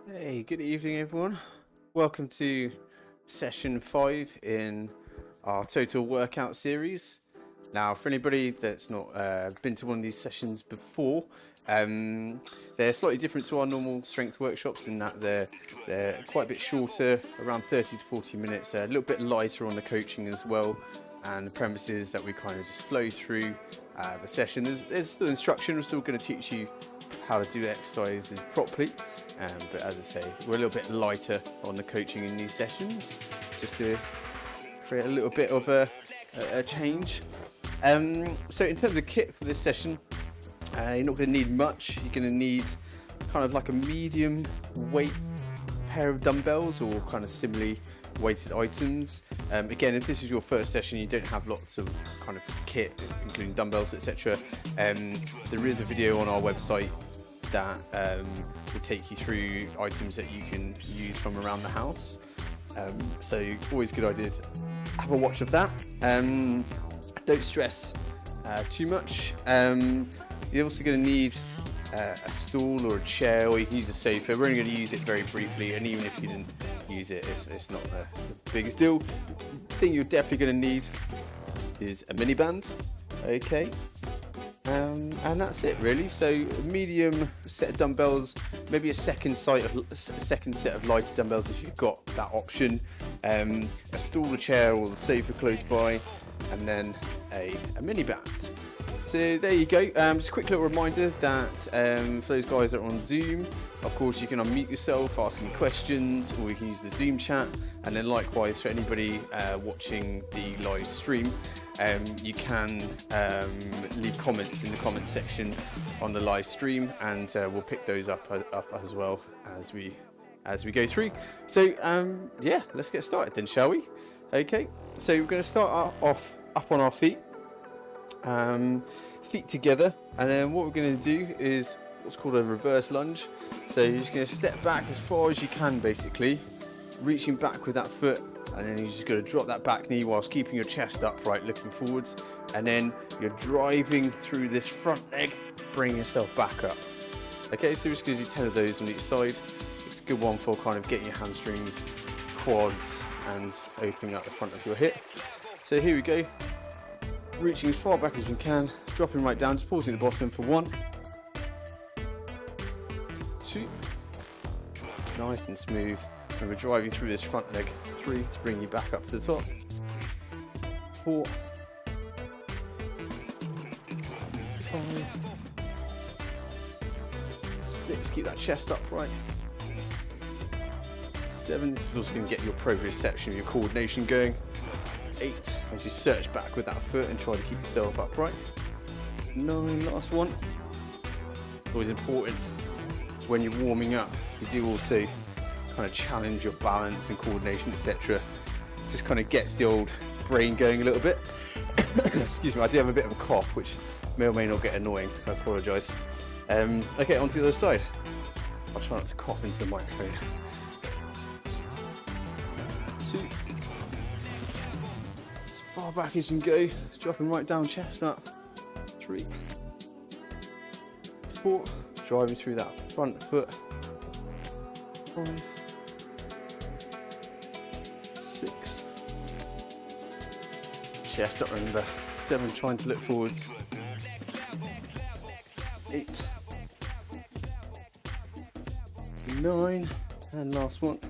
Hey, good evening everyone. Welcome to session 5 in our total workout series. Now, for anybody that's not been to one of these sessions before, they're slightly different to our normal strength workshops in that they're quite a bit shorter, around 30 to 40 minutes, a little bit lighter on the coaching as well. And the premise is that we kind of just flow through the session. There's still instruction. We're still going to teach you how to do exercises properly, but as I say, we're a little bit lighter on the coaching in these sessions, just to create a little bit of a change. So in terms of kit for this session, you're not going to need much. You're going to need kind of like a medium weight pair of dumbbells or kind of similarly weighted items. Again, if this is your first session, you don't have lots of kind of kit, including dumbbells, etc. There is a video on our website that will take you through items that you can use from around the house. So always a good idea to have a watch of that. Don't stress too much. You're also going to need a stool or a chair, or you can use a sofa. We're only going to use it very briefly, and even if you didn't use it, it's not the biggest deal. The thing you're definitely going to need is a mini band. Okay. And that's it really. So a medium set of dumbbells, maybe a second set of lighter dumbbells if you've got that option, a stool, a chair or the sofa close by, and then a mini band. So there you go. Just a quick little reminder that for those guys that are on Zoom, of course you can unmute yourself, ask any questions, or you can use the Zoom chat. And then likewise for anybody watching the live stream, you can leave comments in the comment section on the live stream, and we'll pick those up as well as we go through. So yeah, let's get started then, shall we? Okay, so we're going to start off up on our feet. Feet together, and then what we're going to do is what's called a reverse lunge. So you're just going to step back as far as you can, basically reaching back with that foot, and then you're just going to drop that back knee whilst keeping your chest upright, looking forwards, and then you're driving through this front leg, bringing yourself back up. Okay, so we're just going to do 10 of those on each side. It's a good one for kind of getting your hamstrings, quads, and opening up the front of your hip. So here we go. Reaching as far back as we can, dropping right down, just pausing at the bottom for 1, 2, nice and smooth, and we're driving through this front leg, 3 to bring you back up to the top, 4, 5, 6, keep that chest upright, 7, this is also going to get your proprioception, your coordination going, 8, as you search back with that foot and try to keep yourself upright. 9, last one. Always important when you're warming up, you do also kind of challenge your balance and coordination, etc. Just kind of gets the old brain going a little bit. Excuse me, I do have a bit of a cough, which may or may not get annoying. I apologise. Okay, on to the other side. I'll try not to cough into the microphone. 2. Far back as you can go, just dropping right down, chest up. 3, 4, driving through that front foot. 5, 6, chest up, remember. 7, trying to look forwards. 8, 9, and last one.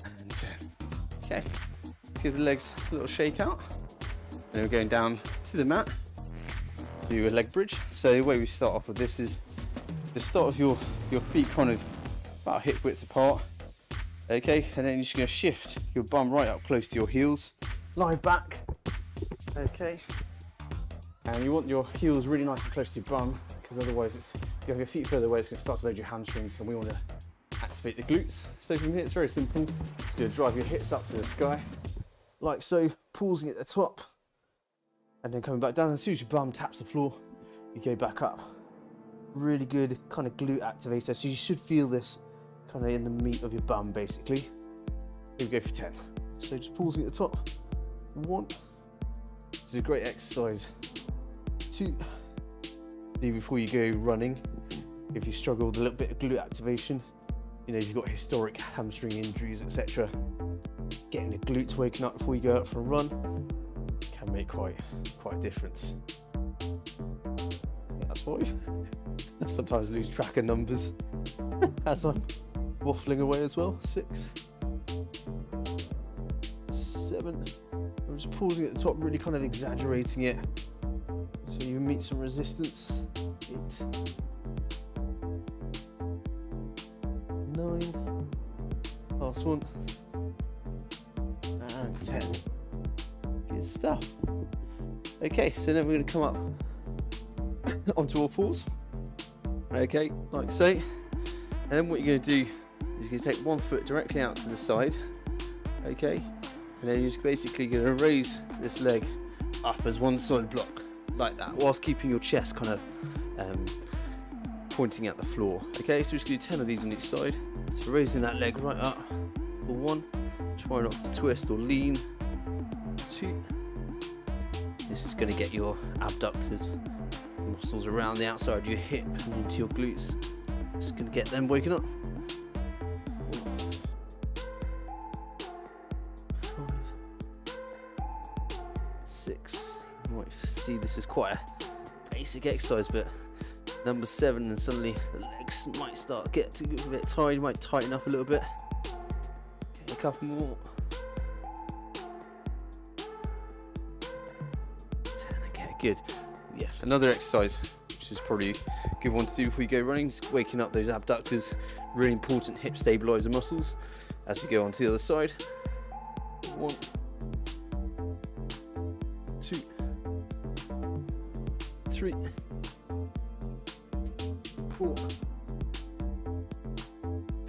And 10. Okay. Give the legs a little shake out, and then we're going down to the mat, do a leg bridge. So the way we start off with this is the start of your feet kind of about hip width apart, okay, and then you're just going to shift your bum right up close to your heels, lie back, okay, and you want your heels really nice and close to your bum, because otherwise if you have your feet further away, it's going to start to load your hamstrings, and we want to activate the glutes. So from here it's very simple. Just going to drive your hips up to the sky like so, pausing at the top, and then coming back down. As soon as your bum taps the floor, you go back up. Really good kind of glute activator, so you should feel this kind of in the meat of your bum basically. Here we go for 10. So just pausing at the top. 1, this is a great exercise. 2, do before you go running if you struggle with a little bit of glute activation. you know, you've got historic hamstring injuries, etc. Getting the glutes waking up before you go out for a run can make quite a difference. Yeah, that's 5. I sometimes lose track of numbers as I'm waffling away as well. 6, 7. I'm just pausing at the top, really kind of exaggerating it so you meet some resistance. 8, 9, last one, and 10. Good stuff. Okay, so then we're going to come up onto all fours. Okay, like so. And then what you're going to do is you're going to take one foot directly out to the side. Okay, and then you're just basically going to raise this leg up as one solid block, like that, whilst keeping your chest kind of pointing at the floor. Okay, so we're just going to do 10 of these on each side. So raising that leg right up for 1, try not to twist or lean. 2, this is going to get your abductors, muscles around the outside of your hip and into your glutes. Just going to get them waking up. 5, 6. You might see this is quite a basic exercise, but number 7, and suddenly the legs might start getting a bit tired. You might tighten up a little bit. Get a couple more. 10. Okay, good. Yeah, another exercise, which is probably a good one to do before you go running, is waking up those abductors, really important hip stabilizer muscles as we go on to the other side. 1, 2, 3, 4,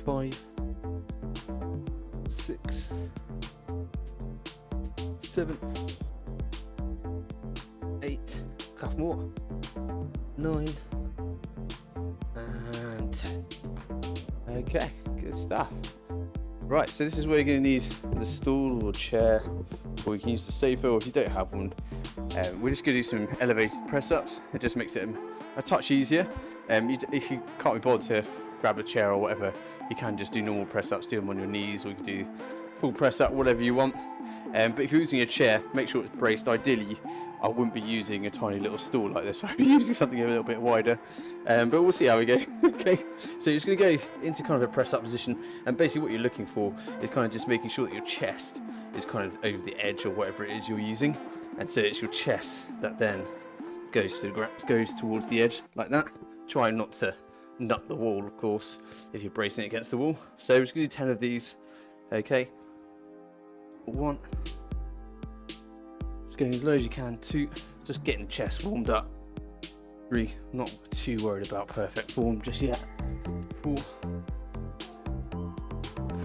5, 6, 7, 8, a couple more, 9, and 10. Okay, good stuff. Right, so this is where you're going to need the stool or chair, or you can use the sofa, or if you don't have one, we're just going to do some elevated press ups. It just makes it a touch easier. If you can't be bothered to grab a chair or whatever, you can just do normal press ups, do them on your knees, or you can do full press up, whatever you want. But if you're using a chair, make sure it's braced. Ideally, I wouldn't be using a tiny little stool like this. I'd be using something a little bit wider. But we'll see how we go. Okay, so you're just going to go into kind of a press up position, and basically what you're looking for is kind of just making sure that your chest is kind of over the edge or whatever it is you're using, and so it's your chest that then goes towards the edge like that. Try not to nut the wall, of course, if you're bracing it against the wall. So we're just going to do 10 of these. Okay, 1, just going as low as you can. 2, just getting the chest warmed up. 3, not too worried about perfect form just yet. 4,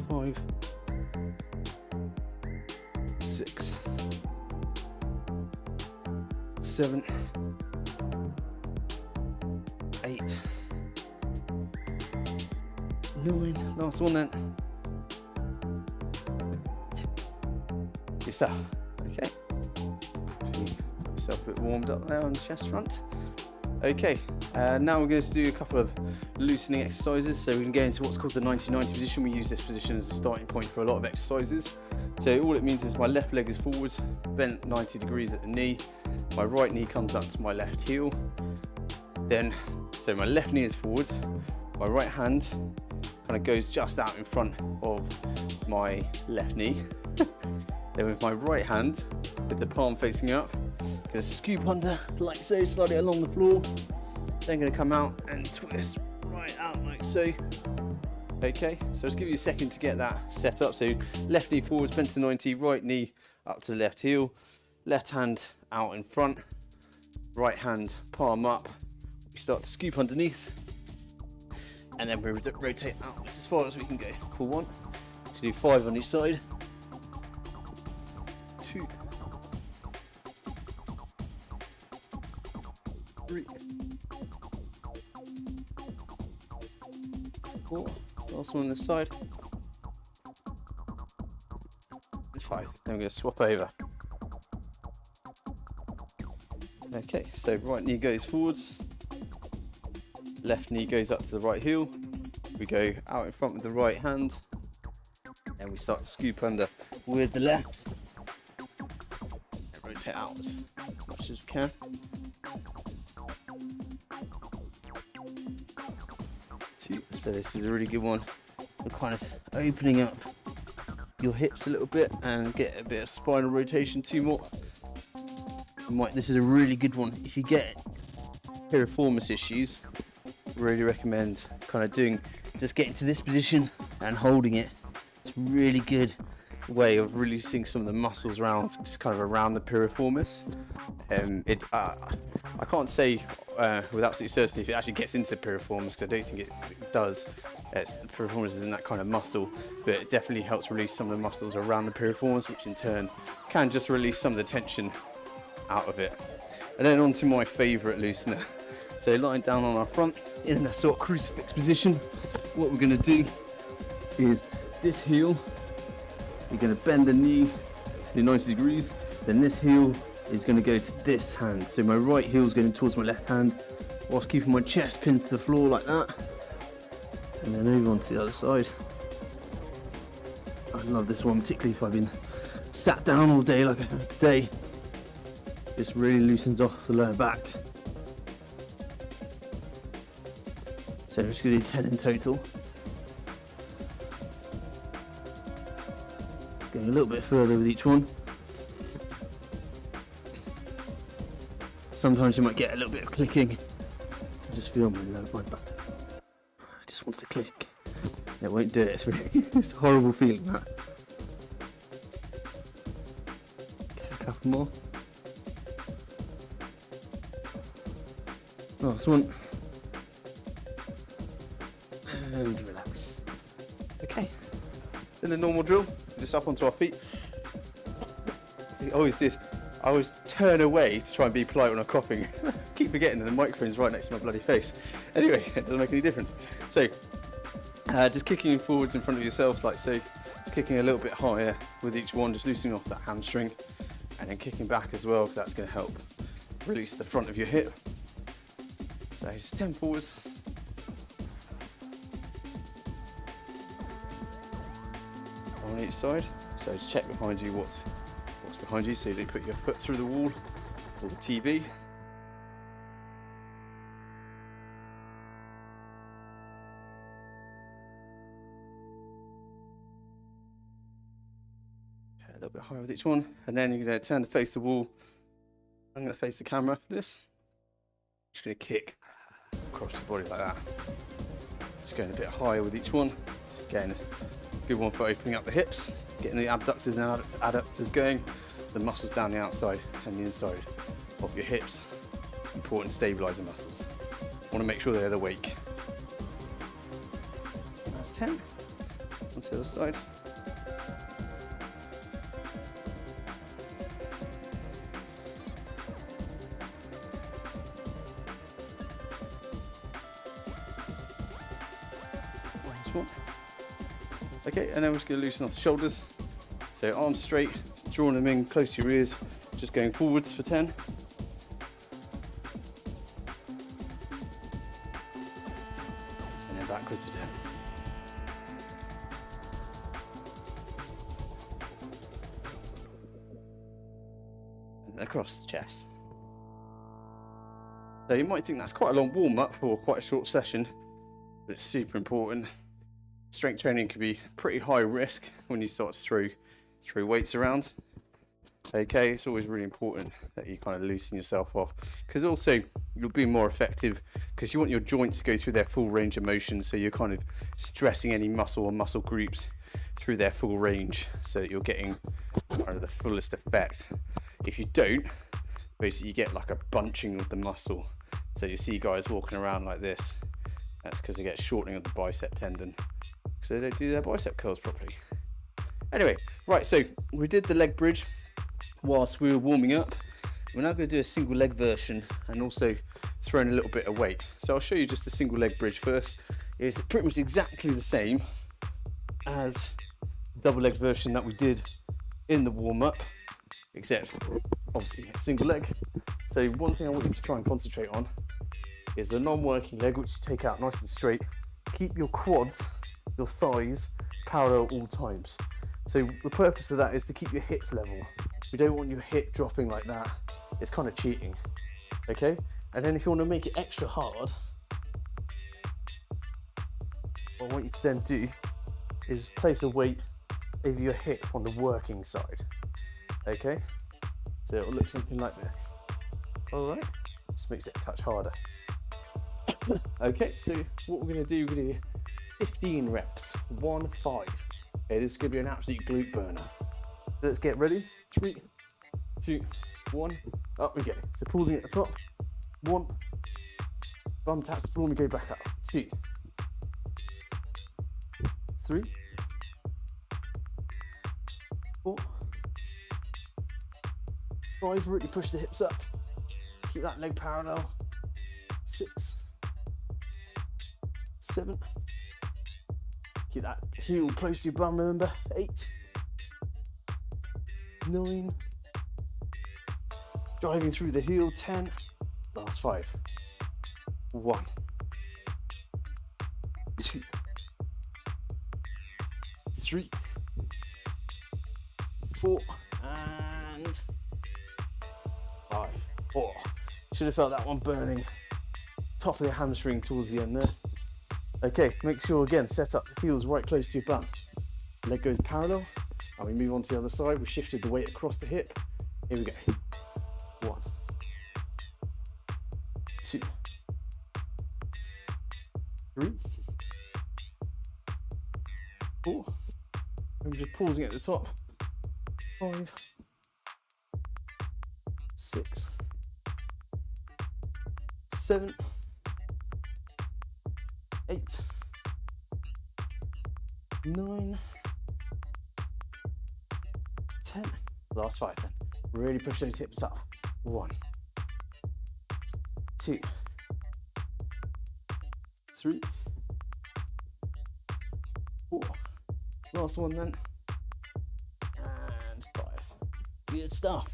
5, 6, 7, 8, 9, last one then. 10. Good stuff. Okay, get yourself a bit warmed up there on the chest front. Okay, now we're going to do a couple of loosening exercises, so we can get into what's called the 90-90 position. We use this position as a starting point for a lot of exercises. So all it means is my left leg is forwards, bent 90 degrees at the knee, my right knee comes up to my left heel, then so my left knee is forwards, my right hand kind of goes just out in front of my left knee. Then with my right hand, with the palm facing up, going to scoop under like so, slide it along the floor, then going to come out and twist right out like so. Okay, so just give you a second to get that set up. So left knee forwards, bent to 90, right knee up to the left heel, left hand out in front, right hand palm up. We start to scoop underneath, and then we rotate out as far as we can go. For 1, to do 5 on each side. 2, 3, 4, last one on this side, and 5. Then we're going to swap over. Okay, so right knee goes forwards, left knee goes up to the right heel, We go out in front with the right hand, and we start to scoop under with the left, and rotate outwards as much as we can. So this is a really good one for kind of opening up your hips a little bit and get a bit of spinal rotation. 2 more. This is a really good one if you get piriformis issues. Really recommend kind of just getting to this position and holding it. It's a really good way of releasing some of the muscles around, just kind of around the piriformis. I can't say with absolute certainty if it actually gets into the piriformis, because I don't think it does. The piriformis isn't that kind of muscle, but it definitely helps release some of the muscles around the piriformis, which in turn can just release some of the tension out of it. And then on to my favourite loosener. So lying down on our front in a sort of crucifix position, what we're going to do is this heel, you're going to bend the knee to 90 degrees, then this heel is going to go to this hand. So my right heel is going towards my left hand, whilst keeping my chest pinned to the floor like that. And then over onto the other side. I love this one, particularly if I've been sat down all day like I have today. This really loosens off the lower back. So we're just going to do 10 in total. Going a little bit further with each one. Sometimes you might get a little bit of clicking. I just feel my back. It just wants to click. It won't do it. It's really, it's a horrible feeling, that. Okay, a couple more. Last one. And relax. Okay. Then the normal drill, just up onto our feet. I always turn away to try and be polite when I'm coughing. Keep forgetting that the microphone's right next to my bloody face. Anyway, it doesn't make any difference. So, just kicking forwards in front of yourself like so. Just kicking a little bit higher with each one, just loosening off that hamstring. And then kicking back as well, because that's going to help release the front of your hip. So just 10 forwards. On each side. So just check behind you what's behind you, so you don't put your foot through the wall or the TV. Okay, a little bit higher with each one, and then you're going to turn to face the wall. I'm going to face the camera for this. Just going to kick across your body like that. Just going a bit higher with each one. So again, good one for opening up the hips, getting the abductors and adductors going, the muscles down the outside and the inside of your hips. Important stabilizer muscles. Want to make sure they're awake. That's 10. Onto the other side. One. Okay, and then we're just going to loosen off the shoulders. So arms straight, drawing them in close to your ears, just going forwards for 10. And then backwards for 10. And across the chest. So you might think that's quite a long warm up for quite a short session, but it's super important. Strength training can be pretty high risk when you start to throw weights around. Okay, it's always really important that you kind of loosen yourself off, because also you'll be more effective because you want your joints to go through their full range of motion, so you're kind of stressing any muscle or muscle groups through their full range so that you're getting kind of the fullest effect. If you don't, basically you get like a bunching of the muscle. So you see guys walking around like this, that's because they get shortening of the bicep tendon. So they don't do their bicep curls properly. Anyway, right, so we did the leg bridge whilst we were warming up. We're now going to do a single leg version and also throw in a little bit of weight. So I'll show you just the single leg bridge first. It's pretty much exactly the same as the double leg version that we did in the warm up, except obviously a single leg. So one thing I want you to try and concentrate on is the non-working leg, which you take out nice and straight, keep your quads, your thighs, parallel at all times. So the purpose of that is to keep your hips level. We don't want your hip dropping like that. It's kind of cheating, okay? And then if you want to make it extra hard, what I want you to then do is place a weight over your hip on the working side, okay? So it'll look something like this. All right, just makes it a touch harder. Okay, so what we're gonna do, we're gonna do 15 reps, 1, 5. Okay, this is gonna be an absolute glute burner. Let's get ready. 3, 2, 1, up we go. So pausing at the top, 1, bum taps the floor and we go back up. 2, 3, 4, 5, really push the hips up. Keep that leg parallel. 6, 7, keep that heel close to your bum, remember. 8, 9, driving through the heel. 10, last 5. 1, 2, 3, 4, and 5. 4. Should have felt that one burning top of the hamstring towards the end there. Okay, make sure again, set up the heels right close to your bum. Leg goes parallel, and we move on to the other side. We shifted the weight across the hip. Here we go. 1, 2, 3, 4. And we're just pausing at the top. 5, 6, 7, 8, 9, 10. Last 5 then. Really push those hips up. 1, 2, 3, 4. Last one then. And 5. Good stuff.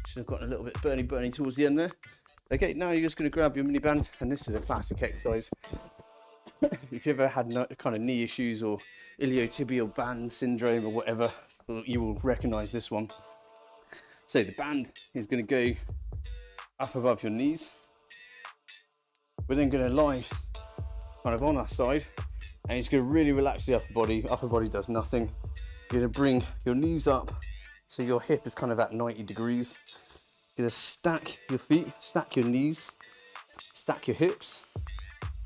Should have gotten a little bit burny towards the end there. Okay, now you're just going to grab your mini band, and this is a classic exercise. If you've ever had kind of knee issues or iliotibial band syndrome or whatever, you will recognize this one. So the band is going to go up above your knees. We're then going to lie kind of on our side, and it's going to really relax the upper body. Upper body does nothing. You're going to bring your knees up so your hip is kind of at 90 degrees. You're going to stack your feet, stack your knees, stack your hips,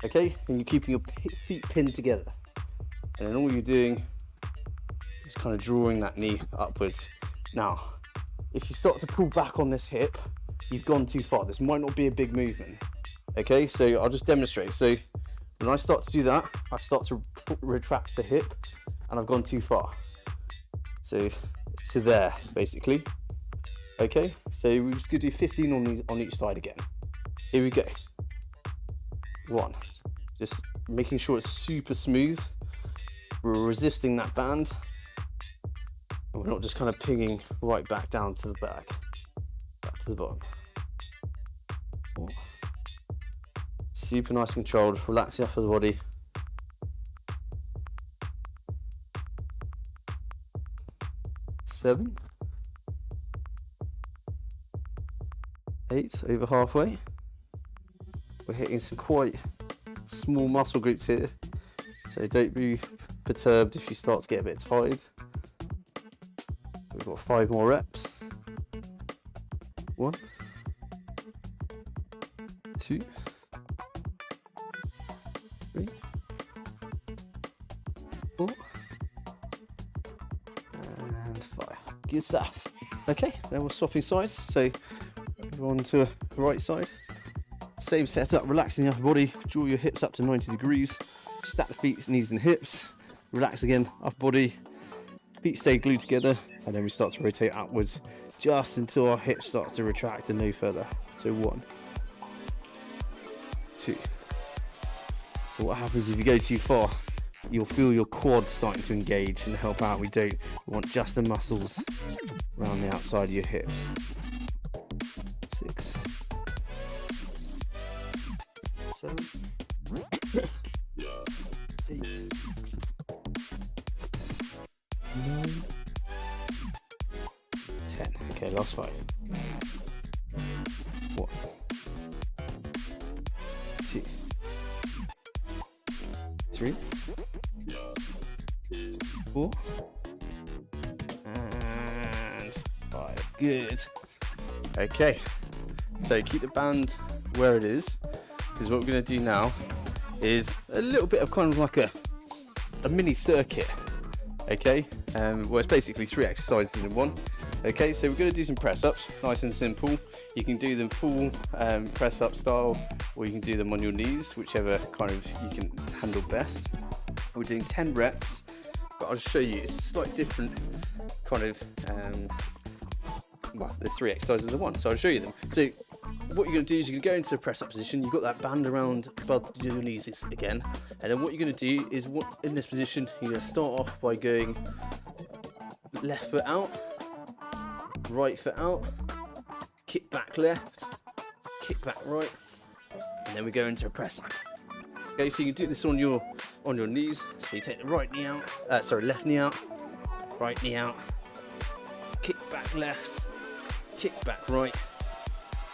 okay? And you're keeping your feet pinned together. And then all you're doing is kind of drawing that knee upwards. Now, if you start to pull back on this hip, you've gone too far. This might not be a big movement, okay? So I'll just demonstrate. So when I start to do that, I start to retract the hip, and I've gone too far. So to there, basically. Okay, so we're just gonna do 15 on each side again. Here we go. 1, just making sure it's super smooth. We're resisting that band, and we're not just kind of pinging right back down to the back to the bottom. 4. Super nice and controlled, relax the upper body. 7, 8, over halfway. We're hitting some quite small muscle groups here, so don't be perturbed if you start to get a bit tired. We've got 5 more reps. 1, 2, 3, 4, and 5. Good stuff. Okay, then we're swapping sides. So on to the right side. Same setup, relaxing the upper body, draw your hips up to 90 degrees, stack the feet, knees and hips, relax again, upper body, feet stay glued together, and then we start to rotate outwards just until our hips start to retract and no further. So 1, 2. So what happens if you go too far? You'll feel your quads starting to engage and help out. We want just the muscles around the outside of your hips. 6, 7, 8, 9, 10. Okay, last 5. 1, 2, 3, 4, and 5. Good. Okay, so keep the band where it is, because what we're going to do now is a little bit of kind of like a mini circuit. Okay, well, it's basically 3 exercises in one. Okay, so we're going to do some press ups, nice and simple. You can do them full press up style, or you can do them on your knees, whichever kind of you can handle best. We're doing 10 reps, but I'll just show you, it's a slightly different kind of, well, there's 3 exercises in one, so I'll show you them. So what you're going to do is you're going to go into a press up position. You've got that band around above your knees again, and then what you're going to do is, in this position, you're going to start off by going left foot out, right foot out, kick back left, kick back right, and then we go into a press up. Okay, so you can do this on your knees. So you take the right knee out, left knee out, right knee out, kick back left, kick back right,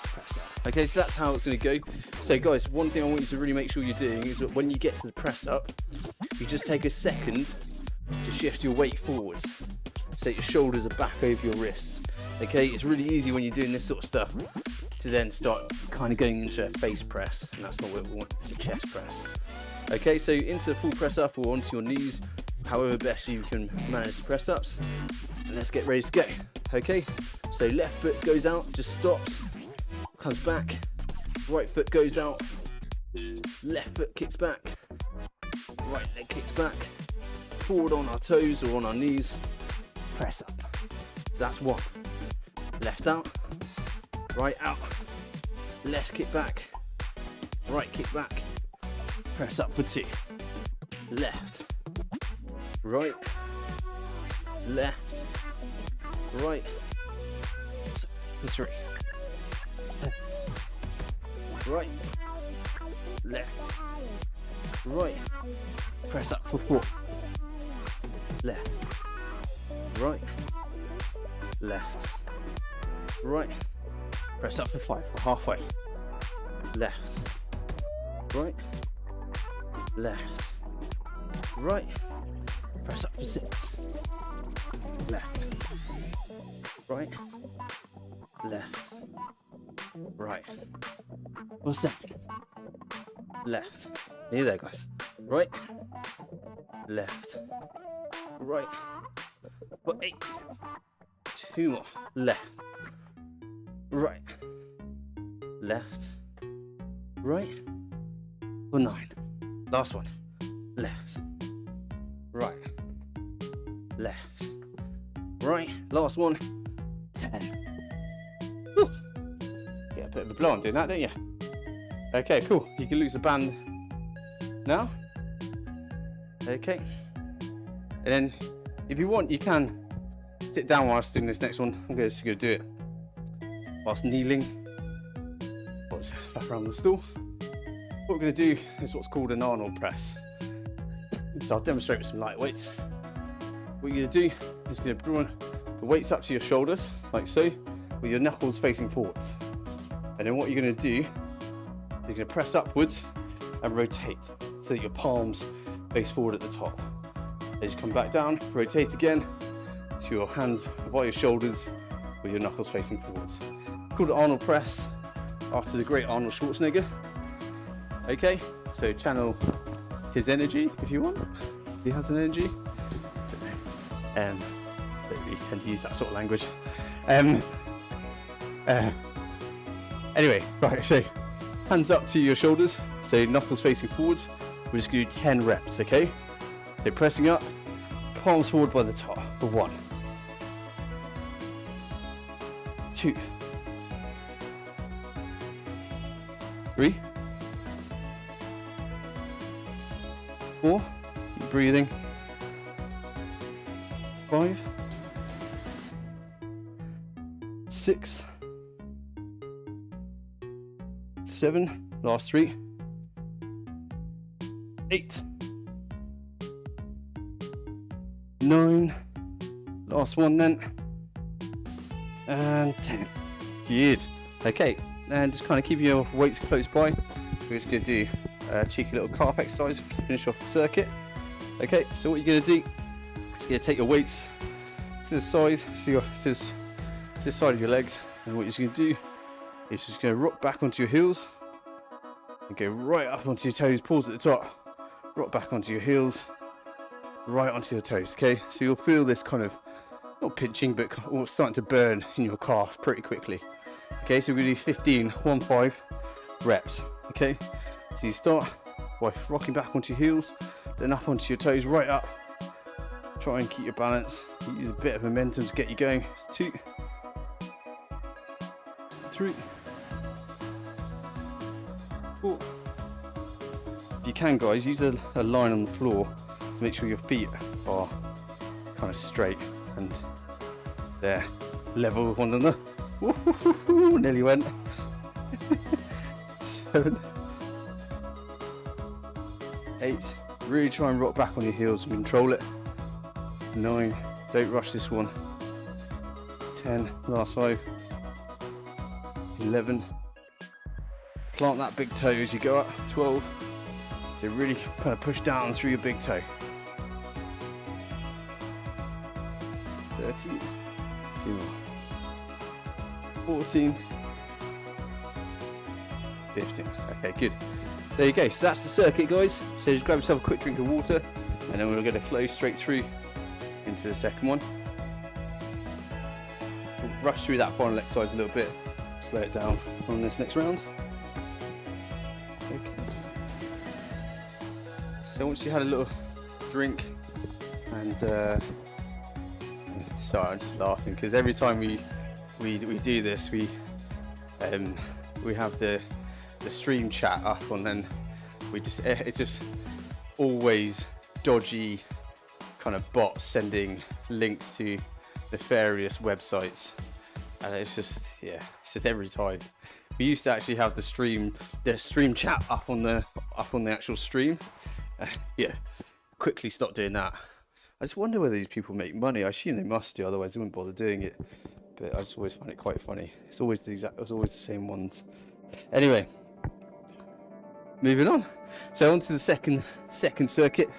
press up. Okay, so that's how it's going to go. So guys, one thing I want you to really make sure you're doing is that when you get to the press up, you just take a second to shift your weight forwards, so your shoulders are back over your wrists. Okay, it's really easy when you're doing this sort of stuff to then start kind of going into a face press, and that's not what we want, it's a chest press. Okay, so into the full press up or onto your knees, however best you can manage the press ups, and let's get ready to go. Okay, so left foot goes out, just stops, comes back, right foot goes out, left foot kicks back, right leg kicks back, forward on our toes or on our knees, press up. So that's 1. Left out, right out, left kick back, right kick back, press up for 2. Left, right, left, right, for 3. Left, right, left, right, press up for 4. Left, right, left, right, press up for 5, for halfway. Left, right, left, right, press up for 6. Left, right, left, right, for 7. Left, near there guys. Right, left, right, for 8. 2 more. Left, right, left, right, for 9. Last one. Left, right, left, right. Last one. 10. Whew. Get a bit of a blow on doing that, don't you? Okay, cool. You can lose the band now. Okay. And then, if you want, you can sit down whilst doing this next one. I'm just going to do it whilst kneeling, whilst back around the stool. What we're going to do is what's called an Arnold press. So I'll demonstrate with some light weights. What you're going to do is going to bring the weights up to your shoulders, like so, with your knuckles facing forwards. And then what you're going to do, you're going to press upwards and rotate so that your palms face forward at the top. As you come back down, rotate again to your hands by your shoulders with your knuckles facing forwards. Called an Arnold press after the great Arnold Schwarzenegger. Okay, so channel his energy if you want. He has an energy. Don't really tend to use that sort of language. Anyway, right, so hands up to your shoulders, so knuckles facing forwards. We're just going to do 10 reps, okay? So pressing up, palms forward by the top for 1, 2, 3, 4, keep breathing, 5, 6, 7, last 3, 8, 9, last one then, and 10. Good. Okay, and just kind of keep your weights close by. We're just going to do a cheeky little calf exercise to finish off the circuit. Okay, so what you're going to do is going to take your weights to the side, to the side of your legs, and what you're just going to do is just going to rock back onto your heels and go right up onto your toes. Pause at the top, rock back onto your heels, right onto your toes. Okay, so you'll feel this kind of not pinching, but starting to burn in your calf pretty quickly. Okay, so we're going to do 15 reps. Okay, so you start by rocking back onto your heels, then up onto your toes, right up. Try and keep your balance. Use a bit of momentum to get you going. 2, 3, 4. If you can, guys, use a line on the floor to make sure your feet are kind of straight and they're level with one another. Nearly went. 7, 8. Really try and rock back on your heels and control it. 9. Don't rush this one. 10. Last 5. 11. Plant that big toe as you go up. 12. So really kind of push down through your big toe. 13. 2 more. 14. 15. Okay, good. There you go. So that's the circuit, guys. So just grab yourself a quick drink of water, and then we're going to flow straight through into the second one. We'll rush through that final exercise a little bit, slow it down on this next round. Okay. So once you had a little drink, and sorry, I'm just laughing because every time we do this, we have the stream chat up, and then it's just always dodgy kind of bots sending links to nefarious websites, and it's just every time. We used to actually have the stream chat up on the actual stream. Quickly stopped doing that. I just wonder whether these people make money. I assume they must do, otherwise they wouldn't bother doing it. But I just always find it quite funny. It's always the same ones. Anyway, moving on. So onto the second circuit.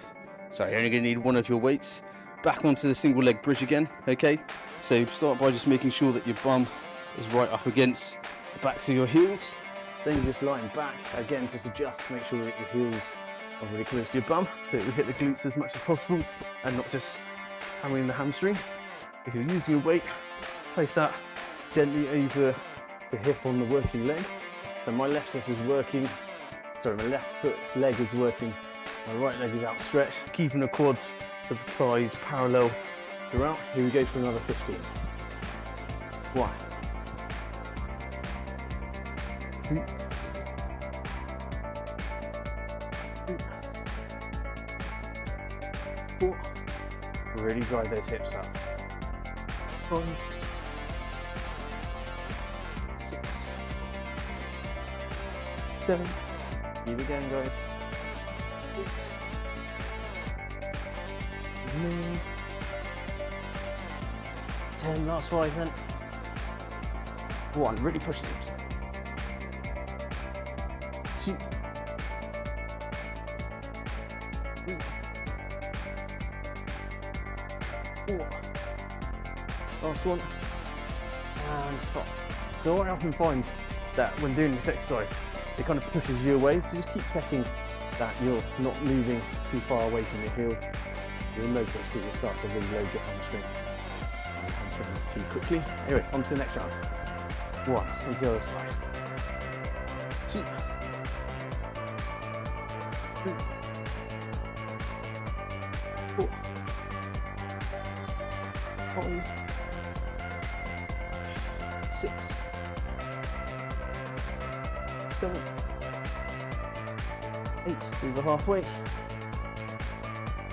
Sorry, you're only going to need one of your weights. Back onto the single leg bridge again. Okay, so start by just making sure that your bum is right up against the backs of your heels. Then you just line back again, just adjust to make sure that your heels are really close to your bum, so you hit the glutes as much as possible and not just hammering the hamstring. If you're using your weight, place that gently over the hip on the working leg. So my left hip is working, my left leg is working, my right leg is outstretched, keeping the quads to the thighs parallel throughout. Here we go for another 15. 1, 2, 3, 4. Really drive those hips up. 5, 6, 7. Keep it going, guys. 8, 9, 10. Last 5 then. 1. Really push the hips up. 2, 3, 4. Last one. And 5. So I often find that when doing this exercise, it kind of pushes you away. So just keep checking that you're not moving too far away from your heel. You'll notice that you'll start to really load your hamstring. And hamstring off too quickly. Anyway, on to the next round. 1, onto the other side. 2, 3, 4, 5, 6, 7, 8, over halfway.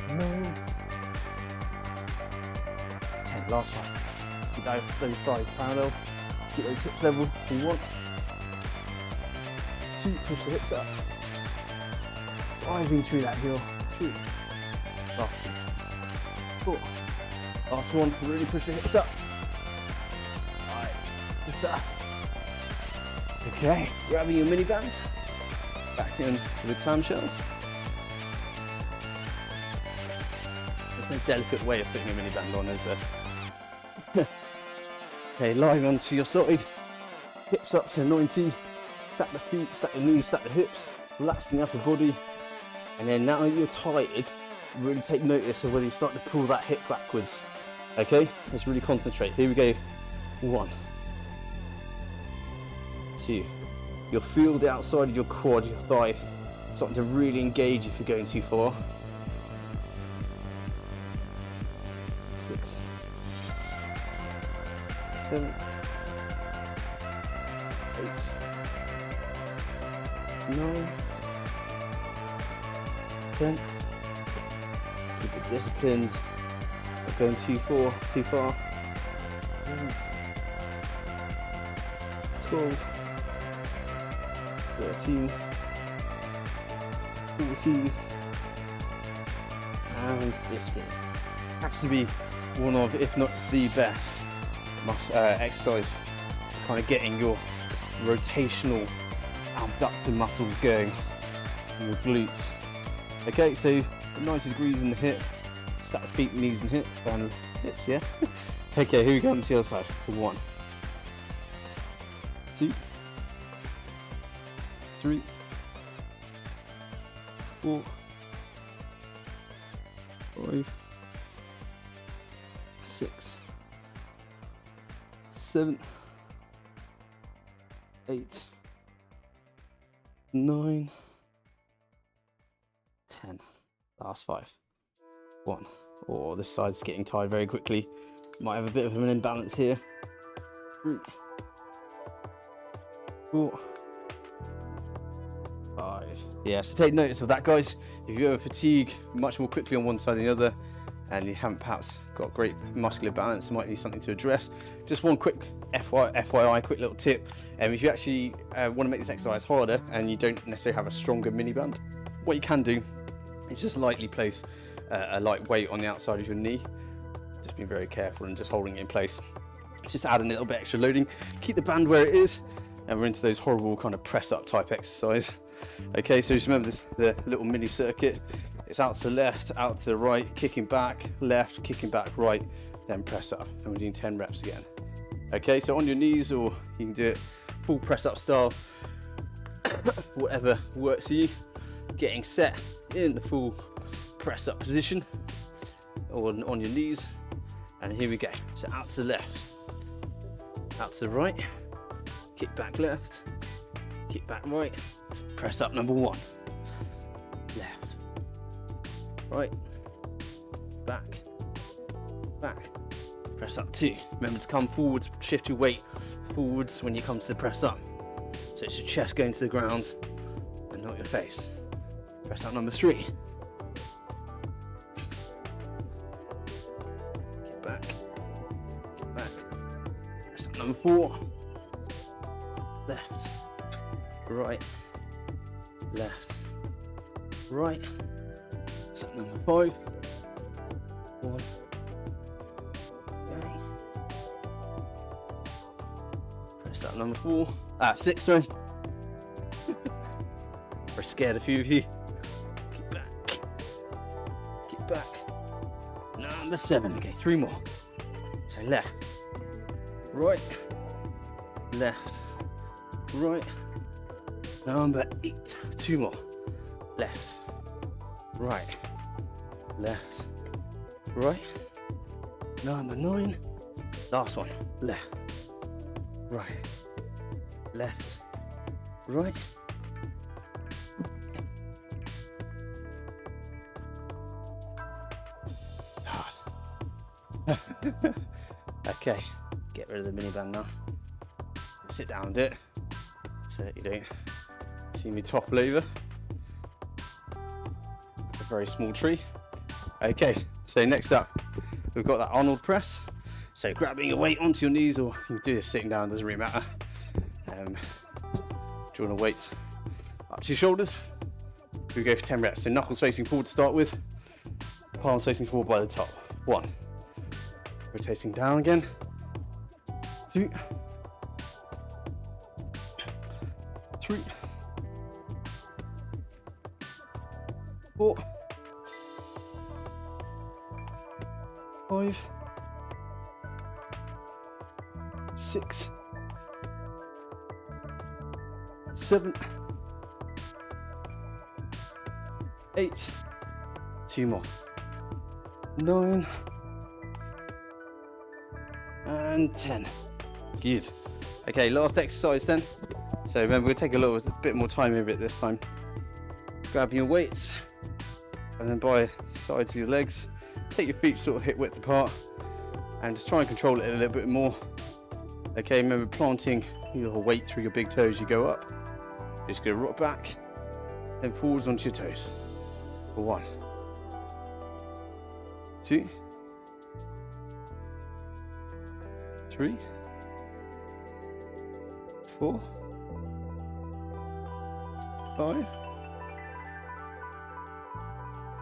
9, 10. Last one. Keep those thighs parallel. Keep those hips level. 1, 2. Push the hips up. driving through that hill. 3, last 2, 4, last 1, really push the hips up. 5, hips up. Okay, grabbing your mini band, back in to the clamshells. There's no delicate way of putting a mini band on, is there? Okay, lying onto your side, hips up to 90, stack the feet, stack the knees, stack the hips, relaxing the upper body, and then now you're tired, really take notice of whether you start to pull that hip backwards. Okay, let's really concentrate. Here we go. 1, 2. You'll feel the outside of your quad, your thigh, starting to really engage if you're going too far. 6, 7, 8, 9, 10. Keep it disciplined. Not going too far. 11, 12, 13, 14, and 15. Has to be one of, if not the best exercise, kind of getting your rotational abductor muscles going in your glutes. Okay, so 90 degrees in the hip, stack the feet, knees and hips, yeah? Okay, here we go on to the other side. 1, 2, 3, 4, 5, 6, 7, 8, 9, 10. Last 5. 1. Oh, this side's getting tired very quickly. Might have a bit of an imbalance here. 3, 4, 5. Yeah, so take notice of that, guys. If you ever fatigue much more quickly on one side than the other, and you haven't perhaps got great muscular balance, you might need something to address. Just one quick FYI, quick little tip. If you actually want to make this exercise harder and you don't necessarily have a stronger mini band, what you can do is just lightly place a light weight on the outside of your knee. Just being very careful and just holding it in place. Just add a little bit extra loading. Keep the band where it is, and we're into those horrible kind of press up type exercise. Okay, so just remember this, the little mini circuit. It's out to the left, out to the right, kicking back, left, kicking back, right, then press up. And we're doing 10 reps again. Okay, so on your knees, or you can do it full press up style, whatever works for you. Getting set in the full press up position, or on your knees. And here we go. So out to the left, out to the right, kick back left, kick back right, press up number 1, left, right, back, back, press up 2. Remember to come forwards, shift your weight forwards when you come to the press up. So it's your chest going to the ground and not your face. Press up number 3. Get back, press up number 4. Left, right, left, right. Press up number 5. 1. Go. Press up number 6, sorry. We're scared a few of you. Get back. Number 7. Okay, 3 more. So left, right, left, right. Number 8. 2 more. Left, right, left, right. Number 9. Last one. Left, right, left, right. It's hard. Okay, get rid of the mini band now. Sit down and do it so that you don't see me topple over. A very small tree. Okay, so next up, we've got that Arnold press. So grabbing your weight onto your knees, or you can do this sitting down, doesn't really matter. Drawing a weight up to your shoulders, We go for 10 reps. So knuckles facing forward to start with, palms facing forward by the top. 1. Rotating down again. 2. 3. 4. 5. 6. 7. 8. 2 more. 9. And 10. Good. Okay, last exercise then. So remember, we'll take a bit more time over it this time. Grabbing your weights, and then by the sides of your legs, take your feet sort of hip width apart, and just try and control it a little bit more. Okay, remember planting your weight through your big toes, you go up. You're just going to rock back, then forwards onto your toes. For 1. 2. 3. 4. 5.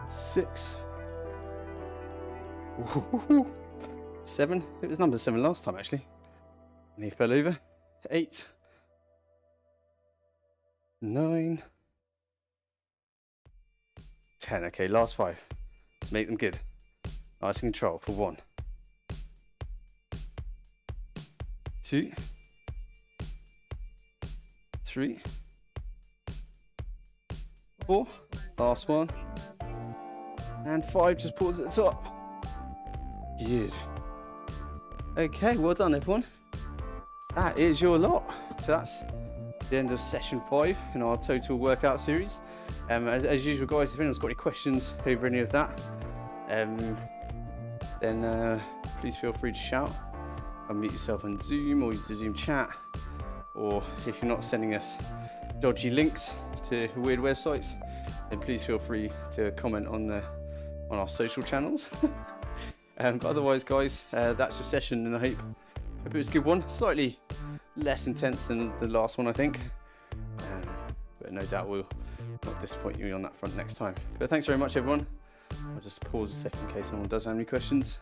6. 7. It was number 7 last time actually. And he fell over. 8. 9. 10. Okay, last 5. Let's make them good. Nice and control for 1. 2. 3. 4. Last one. And 5. Just pause at the top. Good. Okay, well done everyone. That is your lot. So that's the end of session 5 in our total workout series. As usual guys, if anyone's got any questions over any of that, then please feel free to shout. Unmute yourself on Zoom or use the Zoom chat. Or if you're not sending us dodgy links to weird websites, then please feel free to comment on our social channels. But otherwise guys, that's your session, and I hope it was a good one. Slightly less intense than the last one I think, but no doubt we'll not disappoint you on that front next time. But thanks very much everyone. I'll just pause a second in case anyone does have any questions.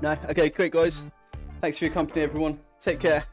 No? Okay, great guys. Thanks for your company everyone. Take care.